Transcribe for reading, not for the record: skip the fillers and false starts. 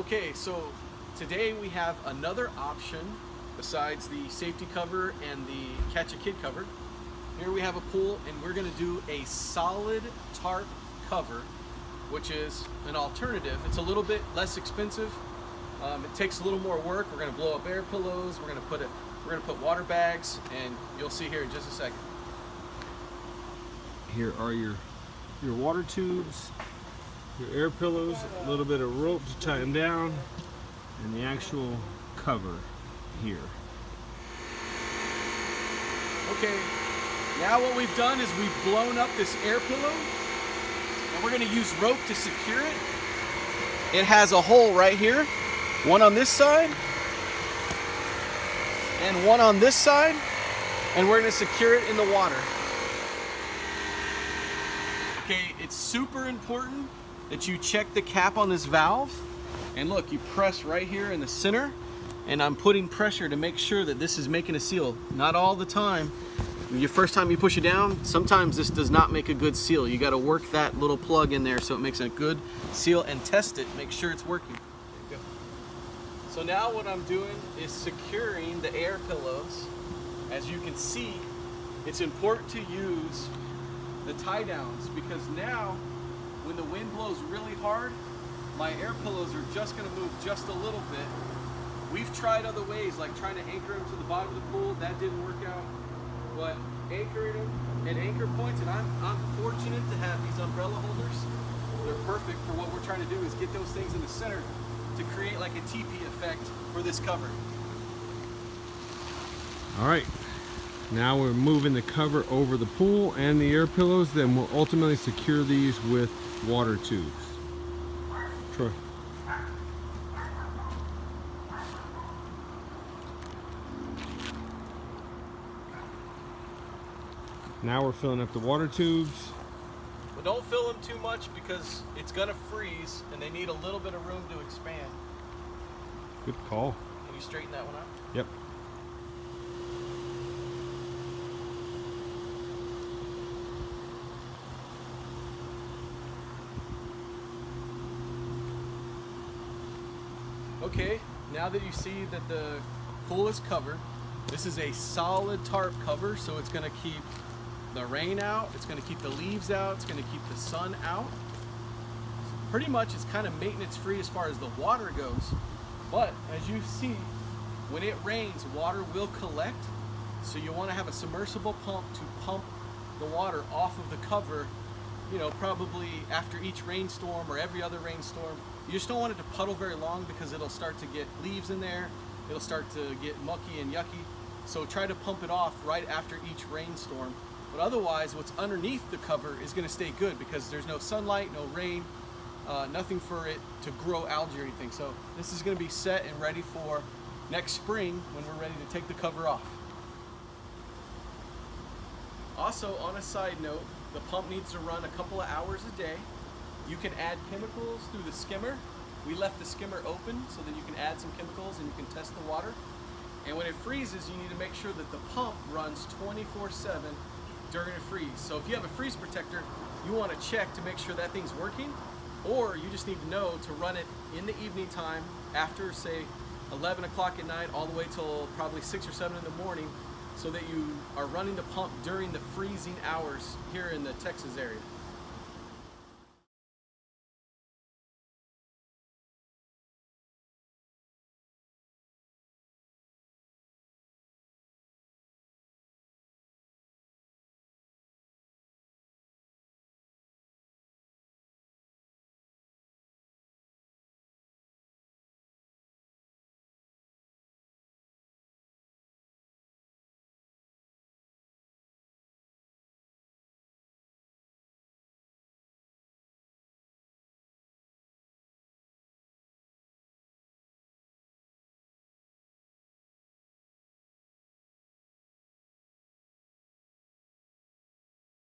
Okay, so today we have another option besides the safety cover and the catch a kid cover. Here we have a pool and we're gonna do a solid tarp cover, which is an alternative. It's a little bit less expensive. It takes a little more work. We're gonna blow up air pillows. We're gonna put water bags, and you'll see here in just a second. Here are your water tubes, your air pillows, a little bit of rope to tie them down, and the actual cover here. Okay, now what we've done is we've blown up this air pillow, and we're gonna use rope to secure it. It has a hole right here, one on this side, and one on this side, and we're gonna secure it in the water. Okay, it's super important that you check the cap on this valve. And look, you press right here in the center, and I'm putting pressure to make sure that this is making a seal. Not all the time. Your first time you push it down, sometimes this does not make a good seal. You gotta work that little plug in there so it makes a good seal and test it, make sure it's working. There you go. So now what I'm doing is securing the air pillows. As you can see, it's important to use the tie downs, because now when the wind blows really hard, my air pillows are just going to move just a little bit. We've tried other ways, like trying to anchor them to the bottom of the pool. That didn't work out. But anchoring them at anchor points, and I'm fortunate to have these umbrella holders. They're perfect for what we're trying to do, is get those things in the center to create like a teepee effect for this cover. All right. Now we're moving the cover over the pool and the air pillows, then we'll ultimately secure these with water tubes. Troy. Now we're filling up the water tubes. But don't fill them too much because it's gonna freeze and they need a little bit of room to expand. Good call. Can you straighten that one out? Yep. Okay, now that you see that the pool is covered, this is a solid tarp cover, so it's going to keep the rain out, it's going to keep the leaves out, it's going to keep the sun out. Pretty much it's kind of maintenance free as far as the water goes, but as you see, when it rains, water will collect, so you want to have a submersible pump to pump the water off of the cover, you know, probably after each rainstorm or every other rainstorm. You just don't want it to puddle very long because it'll start to get leaves in there, it'll start to get mucky and yucky. So try to pump it off right after each rainstorm. But otherwise, what's underneath the cover is going to stay good because there's no sunlight, no rain, nothing for it to grow algae or anything. So this is going to be set and ready for next spring when we're ready to take the cover off. Also, on a side note, the pump needs to run a couple of hours a day. You can add chemicals through the skimmer. We left the skimmer open so that you can add some chemicals and you can test the water. And when it freezes, you need to make sure that the pump runs 24/7 during a freeze. So if you have a freeze protector, you want to check to make sure that thing's working, or you just need to know to run it in the evening time after, say, 11 o'clock at night all the way till probably 6 or 7 in the morning, so that you are running the pump during the freezing hours here in the Texas area.